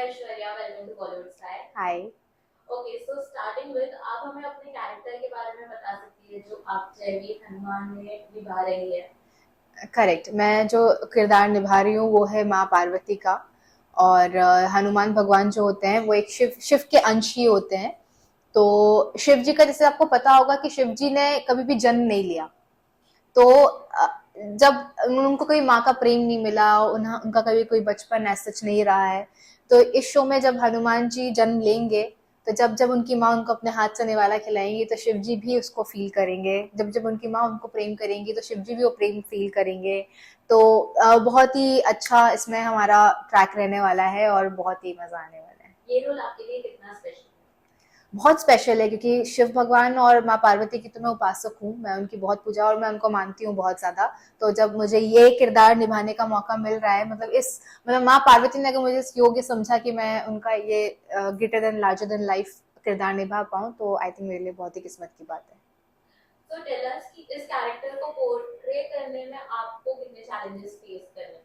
Aishwarya, welcome to Bollywood style. Hi. Okay, so starting with आप हमें अपने कैरेक्टर के बारे में बता सकती है जो आप जैवी हनुमान में निभा रही है। करेक्ट, मैं जो किरदार निभा रही हूँ वो है माँ पार्वती का। और हनुमान भगवान जो होते हैं वो एक शिव शिव के अंश ही होते हैं। तो शिव जी का, जैसे आपको पता होगा कि शिव जी ने कभी भी जन्म नहीं लिया। तो जब उनको कोई माँ का प्रेम नहीं मिला, उनका कभी कोई बचपन ऐसा सच नहीं रहा है। तो इस शो में जब हनुमान जी जन्म लेंगे, तो जब जब उनकी माँ उनको अपने हाथ से निवाला खिलाएंगी तो शिव जी भी उसको फील करेंगे। जब जब उनकी माँ उनको प्रेम करेंगी तो शिव जी भी वो प्रेम फील करेंगे। तो बहुत ही अच्छा इसमें हमारा ट्रैक रहने वाला है और बहुत ही मजा आने वाला है। ये रोल आपके लिए कितना स्पेशल बहुत स्पेशल है क्योंकि शिव भगवान और माँ पार्वती की तो मैं उपासक हूँ, मैं उनकी बहुत पूजा और मैं उनको मानती हूँ बहुत ज्यादा। तो जब मुझे ये किरदार निभाने का मौका मिल रहा है, मतलब माँ पार्वती ने अगर मुझे इस योग्य समझा कि मैं उनका ये greater than larger than life किरदार निभा पाऊँ, तो आई थिंक मेरे लिए बहुत ही किस्मत की बात है। है। तो टेल अस कि इस कैरेक्टर को पोर्ट्रे करने में आपको कितने चैलेंजेस फेस करने पड़े।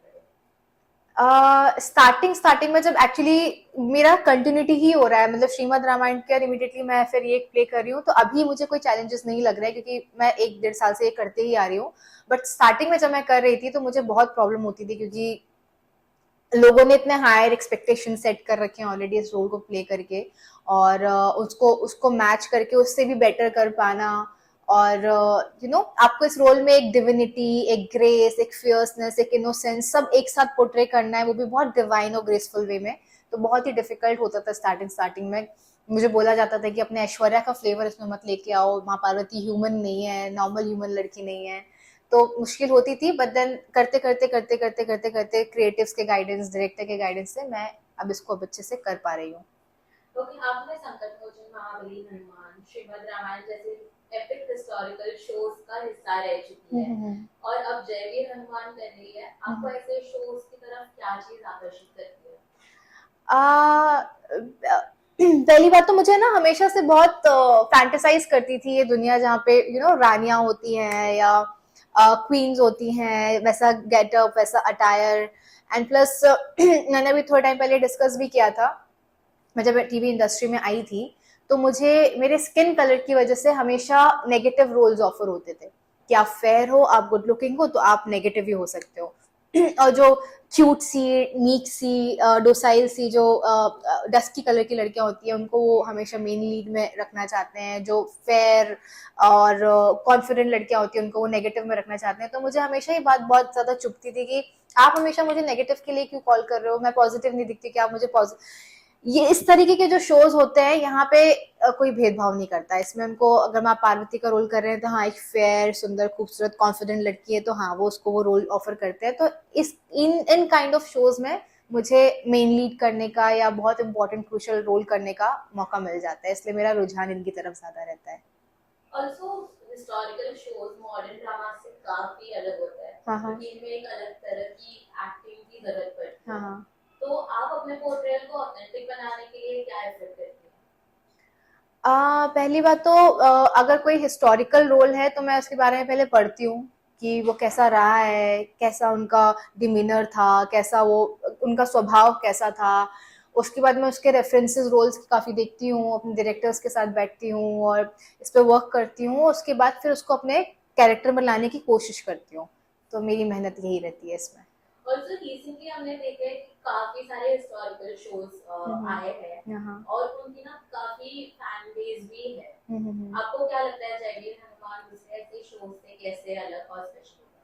स्टार्टिंग में जब एक्चुअली मेरा कंटिन्यूटी ही हो रहा है, मतलब श्रीमद् रामायण के इमीडिएटली मैं फिर ये प्ले कर रही हूँ, तो अभी मुझे कोई चैलेंजेस नहीं लग रहा है क्योंकि मैं 1 डेढ़ साल से ये करते ही आ रही हूँ। बट स्टार्टिंग में जब मैं कर रही थी तो मुझे बहुत प्रॉब्लम होती थी क्योंकि लोगों ने इतने हायर एक्सपेक्टेशन सेट कर रखे हैं ऑलरेडी इस रोल को प्ले करके। और उसको उसको मैच करके उससे भी बेटर कर पाना। और आपको इस रोल में एक डिविनिटी, एक ग्रेस, एक फियर्सनेस, एक इनोसेंस सब एक साथ पोर्ट्रे करना है, वो भी बहुत डिवाइन और ग्रेसफुल वे में। तो बहुत ही डिफिकल्ट होता था स्टार्टिंग में। मुझे बोला जाता था कि अपने ऐश्वर्या का फ्लेवर इसमें मत लेके आओ, माँ पार्वती ह्यूमन नहीं है, नॉर्मल ह्यूमन लड़की नहीं है। तो मुश्किल होती थी, बट देन करते करते क्रिएटिव्स के गाइडेंस, डायरेक्टर के गाइडेंस से मैं अब इसको अब अच्छे से कर पा रही हूँ। ओके, आपने संकट मोचन, महाबली, हनुमान, श्रीमद् रामायण जैसे एपिक हिस्टोरिकल शोज का हिस्सा रह चुकी है और अब जयवीर हनुमान कर रही है। आपको ऐसे शोज की तरफ क्या चीज आकर्षित करती है। आ, पहली बात तो मुझे ना हमेशा से बहुत फैंटेसाइज करती थी ये दुनिया जहाँ पे रानियां होती हैं या क्वींस होती हैं, वैसा गेटअप, वैसा अटायर। एंड प्लस मैंने अभी थोड़ा टाइम पहले डिस्कस भी किया था, मैं जब टीवी इंडस्ट्री में आई थी तो मुझे मेरे स्किन कलर की वजह से हमेशा नेगेटिव रोल्स ऑफर होते थे कि आप फेयर हो, आप गुड लुकिंग हो तो आप नेगेटिव ही हो सकते हो। और जो क्यूट सी, मीक सी, डोसाइल सी, जो डस्की कलर की लड़कियां होती हैं उनको वो हमेशा मेन लीड में रखना चाहते हैं। जो फेयर और कॉन्फिडेंट लड़कियां होती हैं उनको वो नेगेटिव में रखना चाहते हैं। तो मुझे हमेशा ये बात बहुत ज्यादा चुभती थी कि आप हमेशा मुझे नेगेटिव के लिए क्यों कॉल कर रहे हो, मैं पॉजिटिव नहीं दिखती कि आप मुझे पॉजिटिव। ये इस तरीके के जो शोज होते हैं यहाँ पे कोई भेदभाव नहीं करता इसमें। उनको अगर माँ पार्वती का रोल कर रहे हैं तो हाँ, एक फेयर, सुंदर, खूबसूरत, कॉन्फिडेंट लड़की है तो हाँ वो उसको वो रोल ऑफर करते हैं। तो इस इन इन काइंड ऑफ शोज में मुझे मेन लीड करने का या बहुत इंपॉर्टेंट क्रूशियल रोल करने का मौका मिल जाता है, इसलिए मेरा रुझान इनकी तरफ ज्यादा रहता है। Also historical shows modern drama से काफी अलग होता है हाँ हाँ। क्योंकि इनमें एक अलग तरह की एक्टिंग की जरूरत पड़ती हाँ है। हाँ। तो आप अपने पोर्ट्रेल को ऑथेंटिक बनाने के लिए क्या एफर्ट करती हैं। पहली बात तो अगर कोई हिस्टोरिकल रोल है तो मैं उसके बारे में पहले पढ़ती हूँ कि वो कैसा रहा है, कैसा उनका डिमीनर था, कैसा वो उनका स्वभाव कैसा था। उसके बाद मैं उसके रेफरेंसेस रोल्स काफ़ी देखती हूँ, अपने डायरेक्टर्स के साथ बैठती हूँ और इस पर वर्क करती हूँ। उसके बाद फिर उसको अपने कैरेक्टर में लाने की कोशिश करती हूँ। तो मेरी मेहनत यही रहती है इसमें। ऑल्सो रिसेंटली हमने देखा है कि काफी सारे हिस्टोरिकल शोज आए हैं हाँ। और उनकी ना काफी फैन बेस भी है। हम्म। आपको क्या लगता है जयवीर हनुमान दूसरे ऐसे शोज से कैसे अलग और स्पेशल होगा।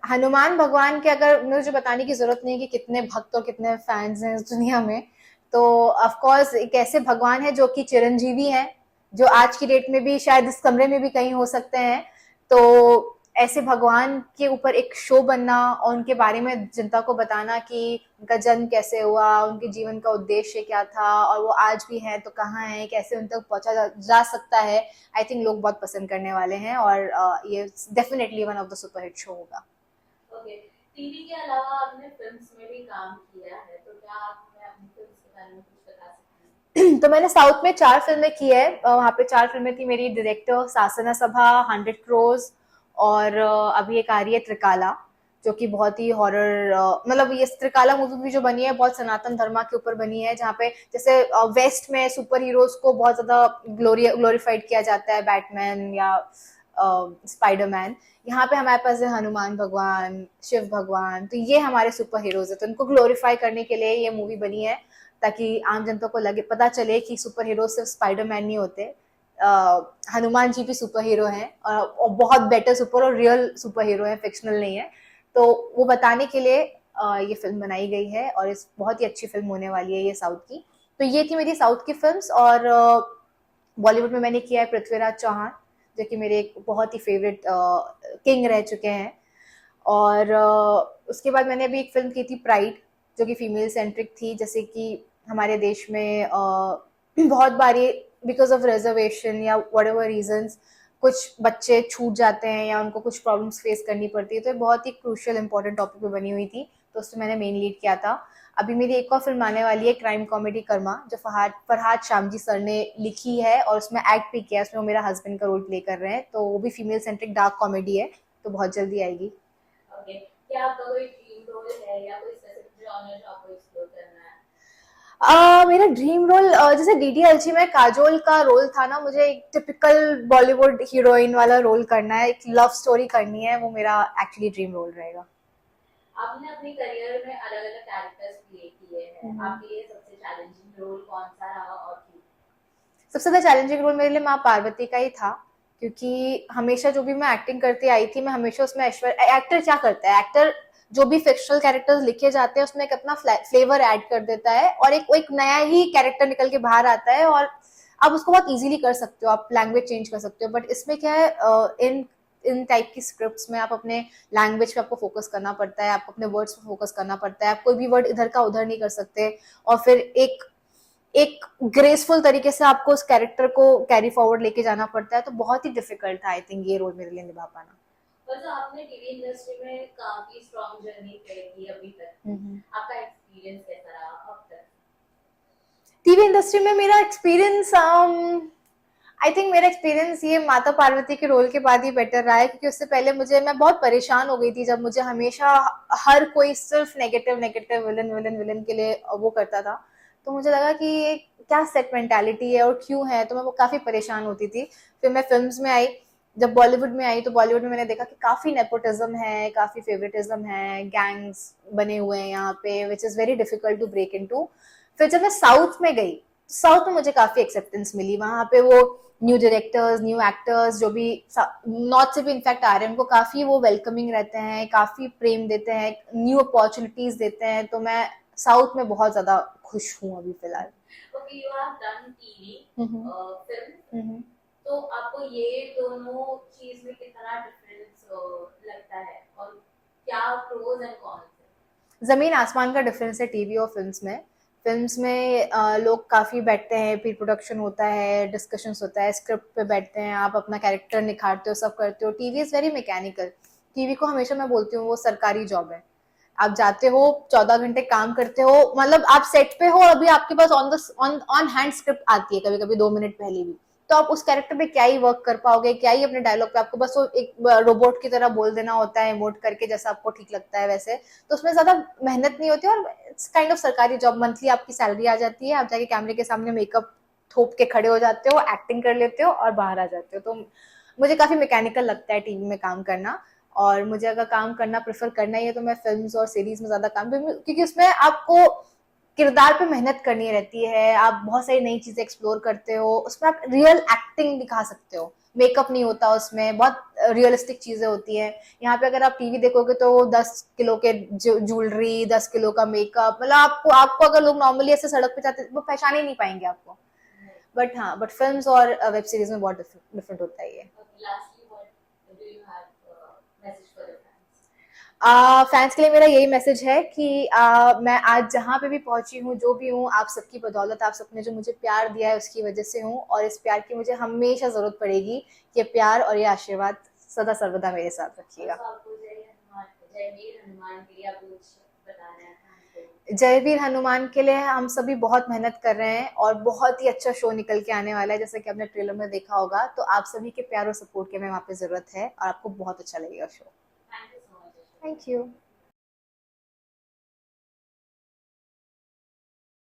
हनुमान भगवान के अगर मुझे बताने की जरूरत नहीं कि कितने भक्त और कितने फैंस हैं इस दुनिया में। तो ऑफ कोर्स एक ऐसे भगवान है जो कि चिरंजीवी हैं, जो आज की डेट में भी शायद इस कमरे में भी कहीं हो सकते हैं। तो ऐसे भगवान के ऊपर एक शो बनना और उनके बारे में जनता को बताना कि उनका जन्म कैसे हुआ, उनके जीवन का उद्देश्य क्या था और वो आज भी हैं तो कहाँ हैं, कैसे उन तक पहुंचा जा सकता है, आई थिंक लोग बहुत पसंद करने वाले हैं। और ये definitely one of the superhit show होगा। ओके, टीवी के अलावा आपने फिल्म्स में भी काम किया है तो क्या आप हमें अपनी फिल्म्स के बारे में कुछ बता सकते हैं। तो मैंने साउथ में 4 फिल्में की है, वहाँ पे 4 फिल्में थी मेरी। डायरेक्टर सासना सभा, 100 क्रोज और अभी एक आ रही है त्रिकाला, जो कि बहुत ही हॉरर, मतलब ये त्रिकाला मूवी भी जो बनी है बहुत सनातन धर्म के ऊपर बनी है, जहाँ पे जैसे वेस्ट में सुपर हीरोज को बहुत ज्यादा ग्लोरीफाइड किया जाता है, बैटमैन या स्पाइडरमैन। यहाँ पे हमारे पास है हनुमान भगवान, शिव भगवान, तो ये हमारे सुपर हीरोज है, तो इनको ग्लोरीफाई करने के लिए ये मूवी बनी है, ताकि आम जनता को लगे, पता चले कि सुपर हीरो सिर्फ स्पाइडरमैन नहीं होते, हनुमान जी भी सुपर हीरो हैं, और बहुत बेटर सुपर और रियल सुपर हीरो हैं, फिक्शनल नहीं है। तो वो बताने के लिए ये फिल्म बनाई गई है, और इस बहुत ही अच्छी फिल्म होने वाली है ये साउथ की। तो ये थी मेरी साउथ की फिल्म्स। और बॉलीवुड में मैंने किया है पृथ्वीराज चौहान, जो कि मेरे एक बहुत ही फेवरेट किंग रह चुके हैं। और उसके बाद मैंने अभी एक फिल्म की थी प्राइड, जो कि फीमेल सेंट्रिक थी, जैसे कि हमारे देश में बहुत बारी बिकॉज ऑफ रिजर्वेशन या वट एवर रीजन्स कुछ बच्चे छूट जाते हैं या उनको कुछ प्रॉब्लम्स फेस करनी पड़ती है, तो बहुत ही क्रूशियल इंपॉर्टेंट टॉपिक पे बनी हुई थी, तो उसमें मैंने मेन लीड किया था। अभी मेरी एक और फिल्म आने वाली है, क्राइम कॉमेडी कर्मा, जो फरहाद शामजी सर ने लिखी है और उसमें एक्ट भी किया है, उसमें वो मेरा हस्बैंड का रोल प्ले कर रहे हैं, तो वो भी फीमेल सेंट्रिक डार्क कॉमेडी है, तो बहुत जल्दी आएगी। ओके, क्या आपका कोई ड्रीम रोल है या कोई स्पेसिफिक जॉनर जो आपको एक्सप्लोर करना है? मेरा ड्रीम रोल जैसे डीडीएलजी में काजोल का रोल था ना, मुझे एक टिपिकल बॉलीवुड हीरोइन वाला रोल करना है, एक लव स्टोरी करनी है, वो मेरा एक्चुअली ड्रीम रोल रहेगा। आपने अपने करियर में अलग अलग कैरेक्टर्स प्ले किए हैं, आपके लिए सबसे चैलेंजिंग रोल कौन सा रहा और क्यों? सबसे ज्यादा चैलेंजिंग रोल मेरे लिए माँ पार्वती का ही था, क्योंकि हमेशा जो भी मैं एक्टिंग करती आई थी, मैं हमेशा उसमें एक्टर क्या करता है, एक्टर जो भी फिक्शनल कैरेक्टर्स लिखे जाते हैं उसमें एक अपना फ्लेवर ऐड कर देता है, और एक नया ही कैरेक्टर निकल के बाहर आता है, और आप उसको बहुत इजीली कर सकते हो, आप लैंग्वेज चेंज कर सकते हो। बट इसमें क्या है, इन टाइप की स्क्रिप्ट्स में आप अपने लैंग्वेज पे आपको फोकस करना पड़ता है, आपको अपने वर्ड्स पे फोकस करना पड़ता है, आप कोई भी वर्ड इधर का उधर नहीं कर सकते, और फिर एक एक ग्रेसफुल तरीके से आपको उस कैरेक्टर को कैरी फॉरवर्ड लेके जाना पड़ता है, तो बहुत ही डिफिकल्ट था आई थिंक ये रोल मेरे लिए निभा पाना। और जो आपने टीवी इंडस्ट्री में काफी स्ट्रॉन्ग जर्नी तय की अभी तक, आपका एक्सपीरियंस कैसा रहा अब तक? टीवी इंडस्ट्री में मेरा एक्सपीरियंस आई थिंक मेरा एक्सपीरियंस ये माता पार्वती के रोल के बाद ही बेटर रहा है, क्योंकि उससे पहले मैं बहुत परेशान हो गई थी, जब मुझे हमेशा हर कोई सिर्फ negative negative villain villain villain के लिए वो करता था, तो मुझे लगा कि ये क्या सेट मेंटालिटी है और क्यों है, तो मैं वो काफी परेशान होती थी। फिर मैं फिल्म्स में आई, जब बॉलीवुड में आई तो बॉलीवुड में मैंने देखा कि काफी नेपोटिज्म है, काफी फेवरेटिज्म है, गैंग्स बने हुए हैं यहाँ पे, which is very difficult to break into. फिर जब मैं साउथ में गई, साउथ में मुझे काफी एक्सेप्टेंस मिली, वहां पे वो न्यू डायरेक्टर्स, न्यू एक्टर्स जो भी नॉर्थ से भी इनफैक्ट आ रहे हैं, उनको काफी वो वेलकमिंग रहते हैं, काफी प्रेम देते हैं, न्यू अपॉर्चुनिटीज देते हैं, तो मैं साउथ में बहुत ज्यादा खुश हूँ अभी फिलहाल। Okay, you have done TV film, तो आपको ये दोनों चीज में कितना डिफरेंस लगता है और क्या प्रोज एंड कॉन्स है? जमीन आसमान का डिफरेंस है टीवी और फिल्म्स में। फिल्म्स में लोग काफ़ी बैठते हैं, प्री प्रोडक्शन होता है, डिस्कशंस होता है, स्क्रिप्ट पे बैठते हैं, आप अपना कैरेक्टर निखारते हो, सब करते हो। TV is very mechanical. TV को हमेशा मैं बोलती हूँ वो सरकारी जॉब है, आप जाते हो 14 घंटे काम करते हो, मतलब आप सेट पे हो, अभी आपके पास ऑन हैंड स्क्रिप्ट आती है कभी कभी 2 मिनट पहले भी, तो आप उस कैरेक्टर पे क्या ही वर्क कर पाओगे, क्या ही अपने डायलॉग पे, आपको बस वो एक रोबोट की तरह बोल देना होता है, इमोट करके जैसा आपको ठीक लगता है वैसे, तो उसमें ज्यादा मेहनत नहीं होती, और इट्स काइंड ऑफ सरकारी जॉब। मंथली आपकी सैलरी आ जाती है, आप जाके कैमरे के सामने मेकअप थोप के खड़े हो जाते हो, एक्टिंग कर लेते हो और बाहर आ जाते हो। तो मुझे काफी मैकेनिकल लगता है टीवी में काम करना, और मुझे अगर काम करना प्रेफर करना ही है तो मैं फिल्म्स और सीरीज में ज्यादा काम, क्योंकि उसमें आपको किरदार पे मेहनत करनी रहती है, आप बहुत सारी नई चीजें एक्सप्लोर करते हो, उसमें आप रियल एक्टिंग दिखा सकते हो, मेकअप नहीं होता उसमें, बहुत रियलिस्टिक चीजें होती है। यहाँ पे अगर आप टीवी देखोगे तो 10 किलो के ज्वेलरी, 10 किलो का मेकअप, मतलब आपको अगर लोग नॉर्मली ऐसे सड़क पे जाते वो पहचान ही नहीं पाएंगे आपको। बट हाँ, बट फिल्म्स और वेब सीरीज में बहुत डिफरेंट होता है ये। फैंस के लिए मेरा यही मैसेज है कि मैं आज जहाँ पे भी पहुंची हूँ, जो भी हूँ, आप सबकी बदौलत, आप सबने जो मुझे प्यार दिया है उसकी वजह से हूँ, और इस प्यार की मुझे हमेशा जरूरत पड़ेगी। ये प्यार और ये आशीर्वाद सदा सर्वदा मेरे साथ रखिएगा। जय वीर हनुमान के लिए हम सभी बहुत मेहनत कर रहे हैं, और बहुत ही अच्छा शो निकल के आने वाला है, जैसा कि आपने ट्रेलर में देखा होगा, तो आप सभी के प्यार और सपोर्ट की हमें वहाँ पे जरूरत है, और आपको बहुत अच्छा लगेगा शो। Thank you.